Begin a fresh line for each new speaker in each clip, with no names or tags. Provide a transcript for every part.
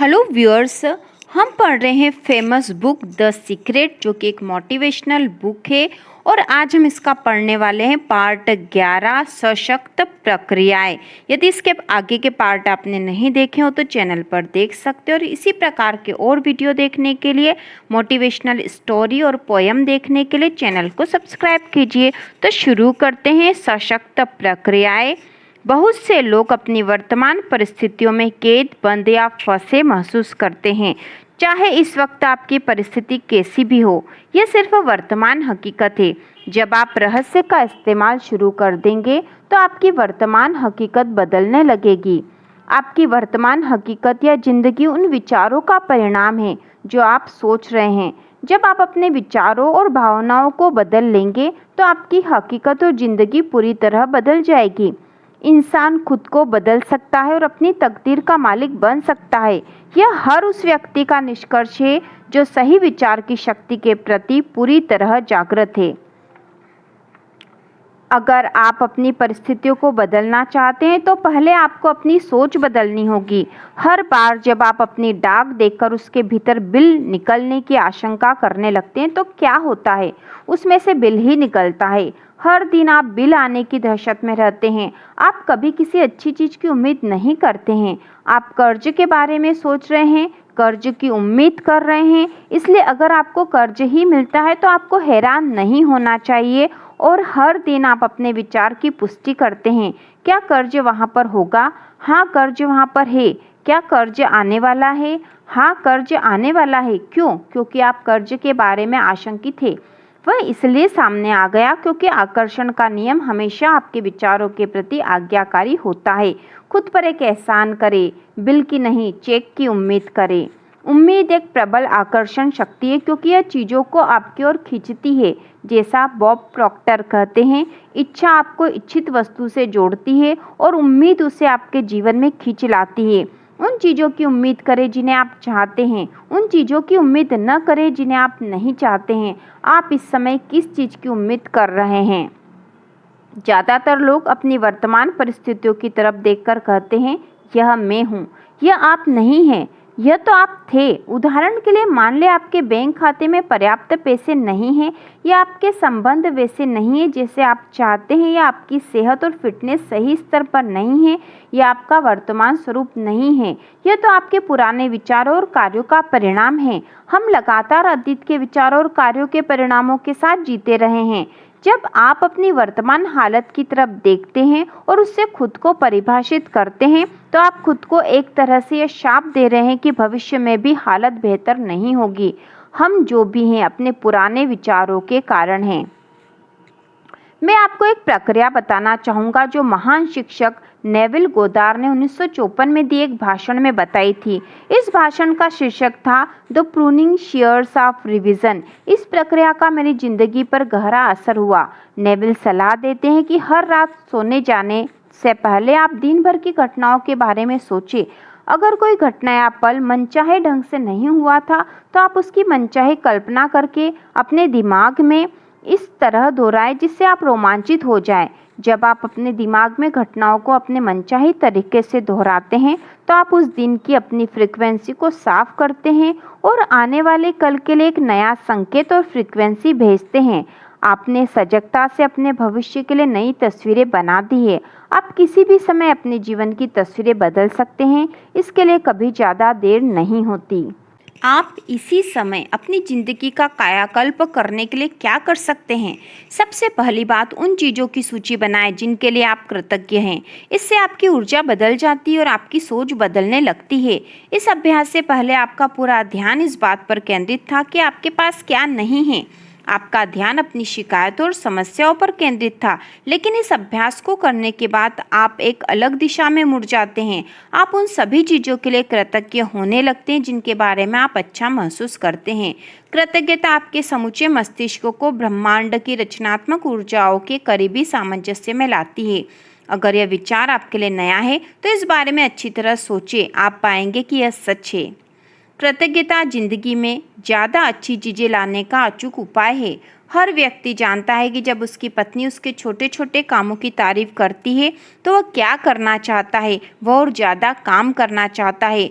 Hello viewers, हम पढ़ रहे हैं फेमस बुक द सीक्रेट, जो कि एक मोटिवेशनल बुक है। और आज हम इसका पढ़ने वाले हैं पार्ट 11 सशक्त प्रक्रियाएं। यदि इसके आगे के पार्ट आपने नहीं देखे हो तो चैनल पर देख सकते हो। और इसी प्रकार के और वीडियो देखने के लिए, मोटिवेशनल स्टोरी और पोयम देखने के लिए चैनल को सब्सक्राइब कीजिए। तो शुरू करते हैं। सशक्त प्रक्रियाएं। बहुत से लोग अपनी वर्तमान परिस्थितियों में कैद, बंद या फंसे महसूस करते हैं, चाहे इस वक्त आपकी परिस्थिति कैसी भी हो। यह सिर्फ वर्तमान हकीकत है। जब आप रहस्य का इस्तेमाल शुरू कर देंगे तो आपकी वर्तमान हकीकत बदलने लगेगी। आपकी वर्तमान हकीकत या जिंदगी उन विचारों का परिणाम है जो आप सोच रहे हैं। जब आप अपने विचारों और भावनाओं को बदल लेंगे तो आपकी हकीकत और जिंदगी पूरी तरह बदल जाएगी। इंसान खुद को बदल सकता है और अपनी तकदीर का मालिक बन सकता है। यह हर उस व्यक्ति का निष्कर्ष है जो सही विचार की शक्ति के प्रति पूरी तरह जागृत है। अगर आप अपनी परिस्थितियों को बदलना चाहते हैं तो पहले आपको अपनी सोच बदलनी होगी। हर बार जब आप अपनी डाक देखकर उसके भीतर बिल निकलने की आशंका करने लगते हैं तो क्या होता है? उसमें से बिल ही निकलता है। हर दिन आप बिल आने की दहशत में रहते हैं। आप कभी किसी अच्छी चीज की उम्मीद नहीं करते हैं। आप कर्ज के बारे में सोच रहे हैं, कर्ज की उम्मीद कर रहे हैं। इसलिए अगर आपको कर्ज ही मिलता है तो आपको हैरान नहीं होना चाहिए। और हर दिन आप अपने विचार की पुष्टि करते हैं। क्या कर्ज वहाँ पर होगा? हाँ, कर्ज वहाँ पर है। क्या कर्ज आने वाला है? हाँ, कर्ज आने वाला है। क्यों? क्योंकि आप कर्ज के बारे में आशंकित थे। वह इसलिए सामने आ गया क्योंकि आकर्षण का नियम हमेशा आपके विचारों के प्रति आज्ञाकारी होता है। खुद पर एक एहसान करें, बिल की नहीं, चेक की उम्मीद करें। उम्मीद एक प्रबल आकर्षण शक्ति है क्योंकि यह चीज़ों को आपकी ओर खींचती है। जैसा बॉब प्रॉक्टर कहते हैं, इच्छा आपको इच्छित वस्तु से जोड़ती है और उम्मीद उसे आपके जीवन में खींच लाती है। उन चीज़ों की उम्मीद करें जिन्हें आप चाहते हैं, उन चीज़ों की उम्मीद न करें जिन्हें आप नहीं चाहते हैं। आप इस समय किस चीज़ की उम्मीद कर रहे हैं? ज़्यादातर लोग अपनी वर्तमान परिस्थितियों की तरफ देखकर कहते हैं, यह मैं हूँ। यह आप नहीं हैं, यह तो आप थे। उदाहरण के लिए मान लें आपके बैंक खाते में पर्याप्त पैसे नहीं हैं, या आपके संबंध वैसे नहीं है जैसे आप चाहते हैं, या आपकी सेहत और फिटनेस सही स्तर पर नहीं है, या आपका वर्तमान स्वरूप नहीं है। यह तो आपके पुराने विचारों और कार्यों का परिणाम है। हम लगातार अतीत के विचारों और कार्यों के परिणामों के साथ जीते रहे हैं। जब आप अपनी वर्तमान हालत की तरफ देखते हैं और उससे खुद को परिभाषित करते हैं तो आप खुद को एक तरह से यह शाप दे रहे हैं कि भविष्य में भी हालत बेहतर नहीं होगी। हम जो भी हैं अपने पुराने विचारों के कारण हैं। मैं आपको एक प्रक्रिया बताना चाहूँगा जो महान शिक्षक नेविल गोदार ने 1954 में दिए एक भाषण में बताई थी। इस भाषण का शीर्षक था the pruning shares of revision. इस प्रक्रिया का मेरी जिंदगी पर गहरा असर हुआ। नेविल सलाह देते हैं कि हर रात सोने जाने से पहले आप दिन भर की घटनाओं के बारे में सोचें। अगर कोई घटना या पल मनचाहे ढंग से नहीं हुआ था तो आप उसकी मनचाही कल्पना करके अपने दिमाग में इस तरह दोहराएं जिससे आप रोमांचित हो जाएं। जब आप अपने दिमाग में घटनाओं को अपने मनचाही तरीके से दोहराते हैं तो आप उस दिन की अपनी फ्रीक्वेंसी को साफ करते हैं और आने वाले कल के लिए एक नया संकेत और फ्रीक्वेंसी भेजते हैं। आपने सजगता से अपने भविष्य के लिए नई तस्वीरें बना दी है। आप किसी भी समय अपने जीवन की तस्वीरें बदल सकते हैं। इसके लिए कभी ज़्यादा देर नहीं होती। आप इसी समय अपनी ज़िंदगी का कायाकल्प करने के लिए क्या कर सकते हैं? सबसे पहली बात, उन चीज़ों की सूची बनाएं जिनके लिए आप कृतज्ञ हैं। इससे आपकी ऊर्जा बदल जाती है और आपकी सोच बदलने लगती है। इस अभ्यास से पहले आपका पूरा ध्यान इस बात पर केंद्रित था कि आपके पास क्या नहीं है। आपका ध्यान अपनी शिकायतों और समस्याओं पर केंद्रित था, लेकिन इस अभ्यास को करने के बाद आप एक अलग दिशा में मुड़ जाते हैं। आप उन सभी चीज़ों के लिए कृतज्ञ होने लगते हैं जिनके बारे में आप अच्छा महसूस करते हैं। कृतज्ञता आपके समूचे मस्तिष्क को ब्रह्मांड की रचनात्मक ऊर्जाओं के करीबी सामंजस्य में लाती है। अगर यह विचार आपके लिए नया है तो इस बारे में अच्छी तरह सोचें। आप पाएंगे कि यह सच है। कृतज्ञता जिंदगी में ज़्यादा अच्छी चीज़ें लाने का अचूक उपाय है। हर व्यक्ति जानता है कि जब उसकी पत्नी उसके छोटे छोटे कामों की तारीफ करती है तो वह क्या करना चाहता है, वह और ज़्यादा काम करना चाहता है।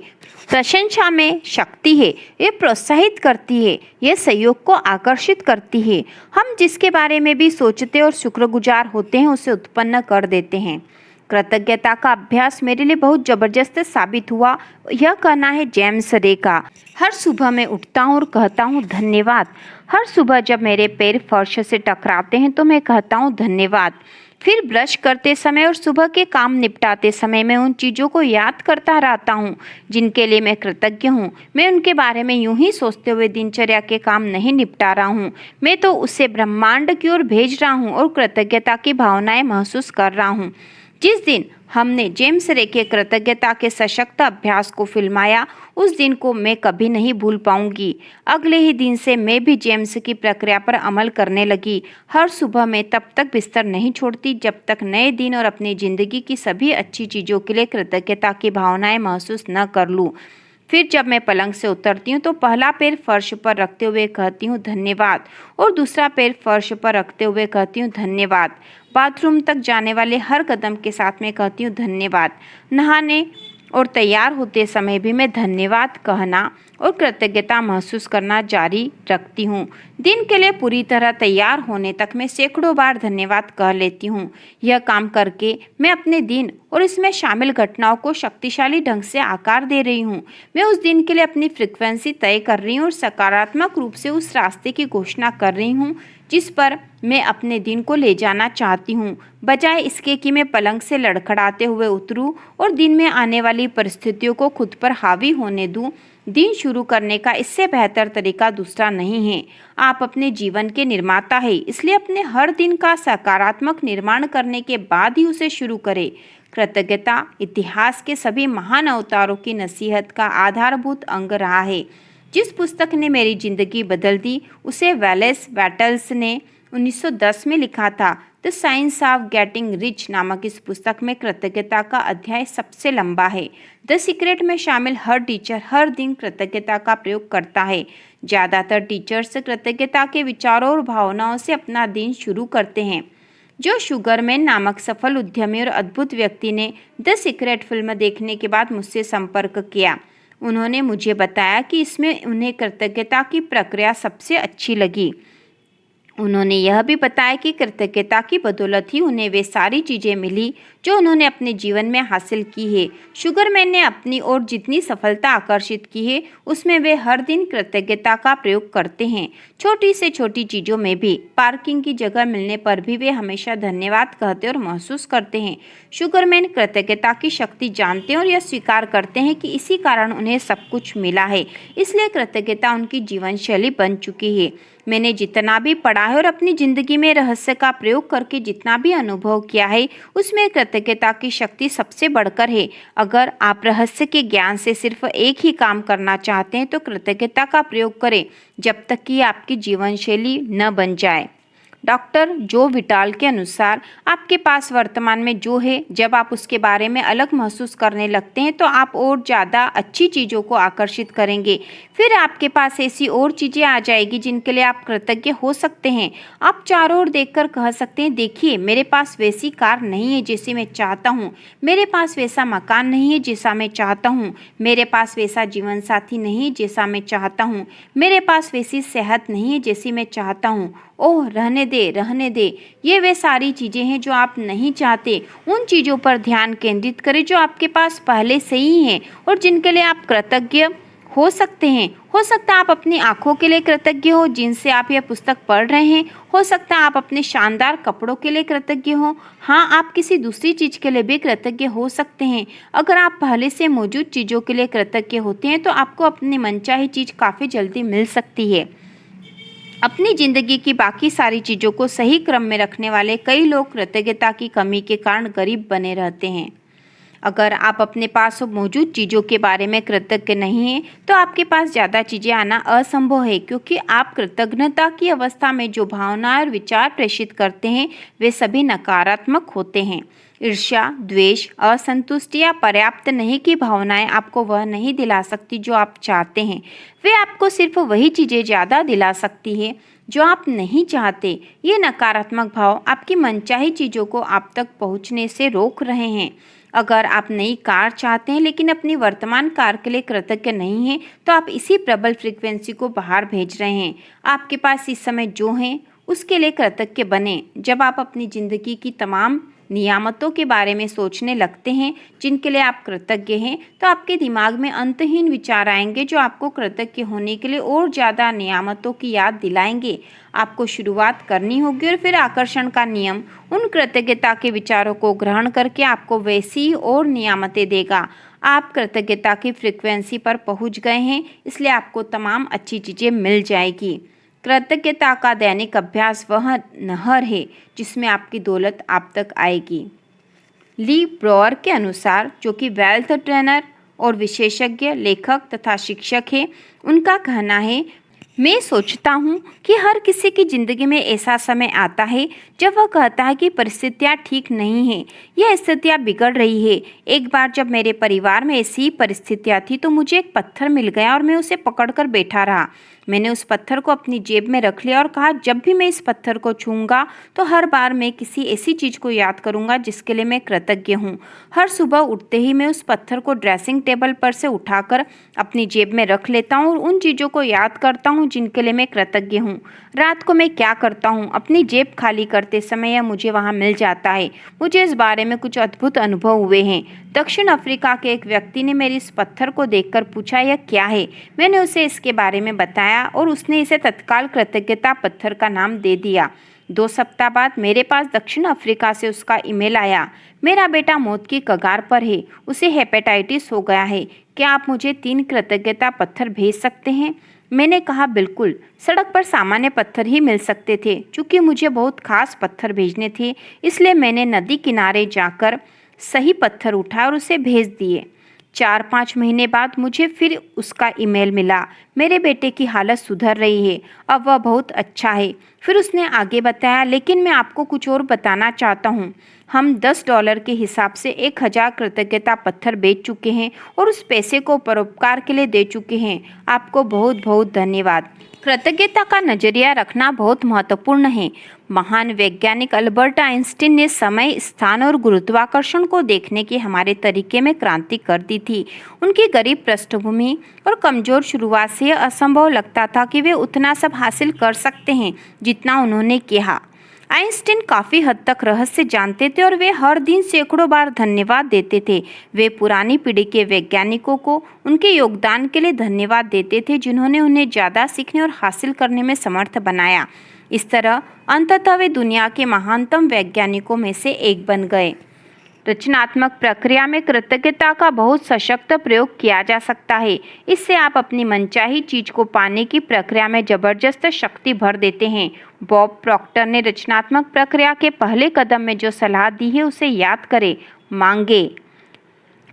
प्रशंसा में शक्ति है, ये प्रोत्साहित करती है, ये सहयोग को आकर्षित करती है। हम जिसके बारे में भी सोचते और शुक्रगुजार होते हैं उसे उत्पन्न कर देते हैं। कृतज्ञता का अभ्यास मेरे लिए बहुत ज़बरदस्त साबित हुआ। यह कहना है जेम्स रे का। हर सुबह मैं उठता हूँ और कहता हूँ धन्यवाद। हर सुबह जब मेरे पैर फर्श से टकराते हैं तो मैं कहता हूँ धन्यवाद। फिर ब्रश करते समय और सुबह के काम निपटाते समय मैं उन चीज़ों को याद करता रहता हूँ जिनके लिए मैं कृतज्ञ हूँ। मैं उनके बारे में यूं ही सोचते हुए दिनचर्या के काम नहीं निपटा रहा हूँ, मैं तो उसे ब्रह्मांड की ओर भेज रहा हूँ और कृतज्ञता की भावनाएं महसूस कर रहा हूँ। जिस दिन हमने जेम्स रे के कृतज्ञता के सशक्त अभ्यास को फिल्माया, उस दिन को मैं कभी नहीं भूल पाऊंगी। अगले ही दिन से मैं भी जेम्स की प्रक्रिया पर अमल करने लगी। हर सुबह मैं तब तक बिस्तर नहीं छोड़ती जब तक नए दिन और अपनी ज़िंदगी की सभी अच्छी चीज़ों के लिए कृतज्ञता की भावनाएं महसूस न कर लूँ। फिर जब मैं पलंग से उतरती हूँ तो पहला पैर फर्श पर रखते हुए कहती हूँ धन्यवाद और दूसरा पैर फर्श पर रखते हुए कहती हूँ धन्यवाद। बाथरूम तक जाने वाले हर कदम के साथ मैं कहती हूँ धन्यवाद। नहाने और तैयार होते समय भी मैं धन्यवाद कहना और कृतज्ञता महसूस करना जारी रखती हूँ। दिन के लिए पूरी तरह तैयार होने तक मैं सैकड़ों बार धन्यवाद कह लेती हूँ। यह काम करके मैं अपने दिन और इसमें शामिल घटनाओं को शक्तिशाली ढंग से आकार दे रही हूँ। मैं उस दिन के लिए अपनी फ्रिक्वेंसी तय कर रही हूँ और सकारात्मक रूप से उस रास्ते की घोषणा कर रही हूँ जिस पर मैं अपने दिन को ले जाना चाहती हूँ, बजाय इसके कि मैं पलंग से लड़खड़ाते हुए उतरूँ और दिन में आने वाली परिस्थितियों को खुद पर हावी होने दूँ। दिन शुरू करने का इससे बेहतर तरीका दूसरा नहीं है। आप अपने जीवन के निर्माता हैं, इसलिए अपने हर दिन का सकारात्मक निर्माण करने के बाद ही उसे शुरू करें। कृतज्ञता इतिहास के सभी महान अवतारों की नसीहत का आधारभूत अंग रहा है। जिस पुस्तक ने मेरी जिंदगी बदल दी उसे वेलेस बैटल्स ने 1910 में लिखा था। The science of getting rich नामक इस पुस्तक में कृतज्ञता का अध्याय सबसे लंबा है। द सीक्रेट में शामिल हर टीचर हर दिन कृतज्ञता का प्रयोग करता है। ज़्यादातर टीचर्स कृतज्ञता के विचारों और भावनाओं से अपना दिन शुरू करते हैं। जो शुगरमैन नामक सफल उद्यमी और अद्भुत व्यक्ति ने द सीक्रेट फिल्म देखने के बाद मुझसे संपर्क किया, उन्होंने मुझे बताया कि इसमें उन्हें कृतज्ञता की प्रक्रिया सबसे अच्छी लगी। उन्होंने यह भी बताया कि कृतज्ञता की बदौलत ही उन्हें वे सारी चीज़ें मिली जो उन्होंने अपने जीवन में हासिल की है। शुगरमैन ने अपनी ओर जितनी सफलता आकर्षित की है उसमें वे हर दिन कृतज्ञता का प्रयोग करते हैं। छोटी से छोटी चीज़ों में भी, पार्किंग की जगह मिलने पर भी वे हमेशा धन्यवाद कहते और महसूस करते हैं। शुगरमैन कृतज्ञता की शक्ति जानते हैं और यह स्वीकार करते हैं कि इसी कारण उन्हें सब कुछ मिला है, इसलिए कृतज्ञता उनकी जीवन शैली बन चुकी है। मैंने जितना भी पढ़ा है और अपनी ज़िंदगी में रहस्य का प्रयोग करके जितना भी अनुभव किया है उसमें कृतज्ञता की शक्ति सबसे बढ़कर है। अगर आप रहस्य के ज्ञान से सिर्फ एक ही काम करना चाहते हैं तो कृतज्ञता का प्रयोग करें जब तक कि आपकी जीवन शैली न बन जाए। डॉक्टर जो विटाल के अनुसार आपके पास वर्तमान में जो है, जब आप उसके बारे में अलग महसूस करने लगते हैं तो आप और ज़्यादा अच्छी चीज़ों को आकर्षित करेंगे। फिर आपके पास ऐसी और चीज़ें आ जाएगी जिनके लिए आप कृतज्ञ हो सकते हैं। आप चारों ओर देखकर कह सकते हैं, देखिए मेरे पास वैसी कार नहीं है जैसी मैं चाहता हूँ, मेरे पास वैसा मकान नहीं है जैसा मैं चाहता हूँ, मेरे पास वैसा जीवन साथी नहीं है जैसा मैं चाहता हूँ, मेरे पास वैसी सेहत नहीं है जैसी मैं चाहता हूँ। ओह रहने दे, ये वे सारी चीज़ें हैं जो आप नहीं चाहते। उन चीज़ों पर ध्यान केंद्रित करें जो आपके पास पहले से ही हैं और जिनके लिए आप कृतज्ञ हो सकते हैं। हो सकता है आप अपनी आँखों के लिए कृतज्ञ हो जिनसे आप यह पुस्तक पढ़ रहे हैं। हो सकता है आप अपने शानदार कपड़ों के लिए कृतज्ञ हो। हाँ, आप किसी दूसरी चीज़ के लिए भी कृतज्ञ हो सकते हैं। अगर आप पहले से मौजूद चीज़ों के लिए कृतज्ञ होते हैं तो आपको अपनी मनचाही चीज़ काफ़ी जल्दी मिल सकती है। अपनी ज़िंदगी की बाकी सारी चीज़ों को सही क्रम में रखने वाले कई लोग कृतज्ञता की कमी के कारण गरीब बने रहते हैं। अगर आप अपने पास मौजूद चीज़ों के बारे में कृतज्ञ नहीं हैं तो आपके पास ज़्यादा चीज़ें आना असंभव है, क्योंकि आप कृतज्ञता की अवस्था में जो भावनाएं और विचार प्रेषित करते हैं वे सभी नकारात्मक होते हैं। ईर्ष्या, द्वेष, असंतुष्टि या पर्याप्त नहीं की भावनाएं आपको वह नहीं दिला सकती जो आप चाहते हैं। वे आपको सिर्फ वही चीज़ें ज़्यादा दिला सकती है जो आप नहीं चाहते। ये नकारात्मक भाव आपकी मनचाही चीज़ों को आप तक पहुंचने से रोक रहे हैं। अगर आप नई कार चाहते हैं लेकिन अपनी वर्तमान कार के लिए कृतज्ञ नहीं हैं, तो आप इसी प्रबल फ्रीक्वेंसी को बाहर भेज रहे हैं। आपके पास इस समय जो है उसके लिए कृतज्ञ बने। जब आप अपनी ज़िंदगी की तमाम नियामतों के बारे में सोचने लगते हैं जिनके लिए आप कृतज्ञ हैं, तो आपके दिमाग में अंतहीन विचार आएंगे जो आपको कृतज्ञ होने के लिए और ज़्यादा नियामतों की याद दिलाएंगे। आपको शुरुआत करनी होगी और फिर आकर्षण का नियम उन कृतज्ञता के विचारों को ग्रहण करके आपको वैसी और नियामतें देगा। आप कृतज्ञता की फ्रीक्वेंसी पर पहुंच गए हैं, इसलिए आपको तमाम अच्छी चीज़ें मिल जाएगी। कृतज्ञता का दैनिक अभ्यास वह नहर है जिसमें आपकी दौलत आप तक आएगी। ली ब्रोअर के अनुसार, जो कि वेल्थ ट्रेनर और विशेषज्ञ लेखक तथा शिक्षक है, उनका कहना है, मैं सोचता हूँ कि हर किसी की ज़िंदगी में ऐसा समय आता है जब वह कहता है कि परिस्थितियाँ ठीक नहीं हैं, यह स्थितियाँ बिगड़ रही है। एक बार जब मेरे परिवार में ऐसी परिस्थितियाँ थी तो मुझे एक पत्थर मिल गया और मैं उसे पकड़कर बैठा रहा। मैंने उस पत्थर को अपनी जेब में रख लिया और कहा, जब भी मैं इस पत्थर को छूऊंगा तो हर बार मैं किसी ऐसी चीज़ को याद करूंगा जिसके लिए मैं कृतज्ञ हूँ। हर सुबह उठते ही मैं उस पत्थर को ड्रेसिंग टेबल पर से उठाकर अपनी जेब में रख लेता हूँ और उन चीज़ों को याद करता हूँ जिनके लिए मैं कृतज्ञ हूँ। रात को मैं क्या करता हूँ, अपनी जेब खाली करते समय यह मुझे वहाँ मिल जाता है। मुझे इस बारे में कुछ अद्भुत अनुभव हुए हैं। दक्षिण अफ्रीका के एक व्यक्ति ने मेरे इस पत्थर को देखकर पूछा, यह क्या है? मैंने उसे इसके बारे में बताया और उसने इसे तत्काल कृतज्ञता पत्थर का नाम दे दिया। 2 सप्ताह बाद मेरे पास दक्षिण अफ्रीका से उसका ईमेल आया, मेरा बेटा मौत की कगार पर है, उसे हेपेटाइटिस हो गया है, क्या आप मुझे 3 कृतज्ञता पत्थर भेज सकते हैं? मैंने कहा, बिल्कुल। सड़क पर सामान्य पत्थर ही मिल सकते थे। चूँकि मुझे बहुत खास पत्थर भेजने थे, इसलिए मैंने नदी किनारे जाकर सही पत्थर उठाए और उसे भेज दिए। 4-5 महीने बाद मुझे फिर उसका ईमेल मिला, मेरे बेटे की हालत सुधर रही है, अब वह बहुत अच्छा है। फिर उसने आगे बताया, लेकिन मैं आपको कुछ और बताना चाहता हूँ। हम $10 के हिसाब से 1000 कृतज्ञता पत्थर बेच चुके हैं और उस पैसे को परोपकार के लिए दे चुके हैं। आपको बहुत बहुत धन्यवाद। कृतज्ञता का नजरिया रखना बहुत महत्वपूर्ण है। महान वैज्ञानिक अल्बर्ट आइंस्टीन ने समय, स्थान और गुरुत्वाकर्षण को देखने के हमारे तरीके में क्रांति कर दी थी। उनकी गरीब पृष्ठभूमि और कमजोर शुरुआत से यह असंभव लगता था कि वे उतना सब हासिल कर सकते हैं जितना उन्होंने किया। आइंस्टीन काफ़ी हद तक रहस्य जानते थे और वे हर दिन सैकड़ों बार धन्यवाद देते थे। वे पुरानी पीढ़ी के वैज्ञानिकों को उनके योगदान के लिए धन्यवाद देते थे जिन्होंने उन्हें ज़्यादा सीखने और हासिल करने में समर्थ बनाया। इस तरह अंततः वे दुनिया के महानतम वैज्ञानिकों में से एक बन गए। रचनात्मक प्रक्रिया में कृतज्ञता का बहुत सशक्त प्रयोग किया जा सकता है। इससे आप अपनी मनचाही चीज को पाने की प्रक्रिया में जबरदस्त शक्ति भर देते हैं। बॉब प्रॉक्टर ने रचनात्मक प्रक्रिया के पहले कदम में जो सलाह दी है उसे याद करें, मांगे।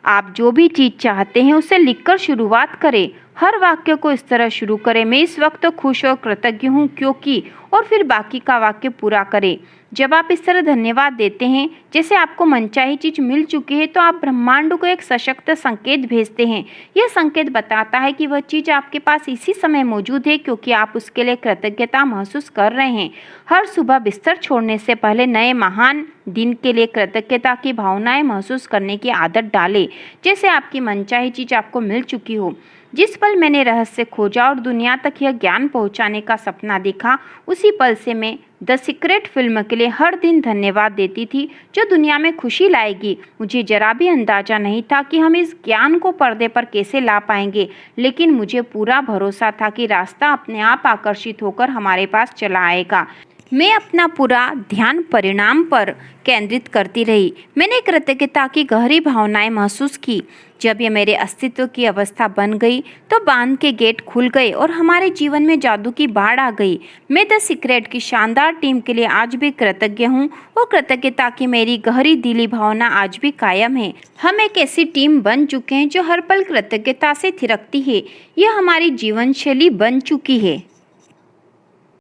आप जो भी चीज़ चाहते हैं उसे लिखकर शुरुआत करें। हर वाक्य को इस तरह शुरू करें, मैं इस वक्त खुश और कृतज्ञ हूँ क्योंकि, और फिर बाकी का वाक्य पूरा करें। जब आप इस तरह धन्यवाद देते हैं जैसे आपको मनचाही चीज मिल चुकी है, तो आप ब्रह्मांड को एक सशक्त संकेत भेजते हैं। यह संकेत बताता है कि वह चीज आपके पास इसी समय मौजूद है क्योंकि आप उसके लिए कृतज्ञता महसूस कर रहे हैं। हर सुबह बिस्तर छोड़ने से पहले नए महान दिन के लिए कृतज्ञता की भावनाएं महसूस करने की आदत डालें, जैसे आपकी मनचाही चीज आपको मिल चुकी हो। जिस पल मैंने रहस्य खोजा और दुनिया तक यह ज्ञान पहुंचाने का सपना देखा, उसी पल से मैं द सीक्रेट फिल्म के लिए हर दिन धन्यवाद देती थी जो दुनिया में खुशी लाएगी। मुझे जरा भी अंदाजा नहीं था कि हम इस ज्ञान को पर्दे पर कैसे ला पाएंगे, लेकिन मुझे पूरा भरोसा था कि रास्ता अपने आप आकर्षित होकर हमारे पास चला आएगा। मैं अपना पूरा ध्यान परिणाम पर केंद्रित करती रही। मैंने कृतज्ञता की गहरी भावनाएं महसूस की। जब यह मेरे अस्तित्व की अवस्था बन गई तो बांध के गेट खुल गए और हमारे जीवन में जादू की बाढ़ आ गई। मैं द सीक्रेट की शानदार टीम के लिए आज भी कृतज्ञ हूँ और कृतज्ञता की मेरी गहरी दिली भावना आज भी कायम है। हम एक ऐसी टीम बन चुके हैं जो हर पल कृतज्ञता से थिरकती है। यह हमारी जीवन शैली बन चुकी है।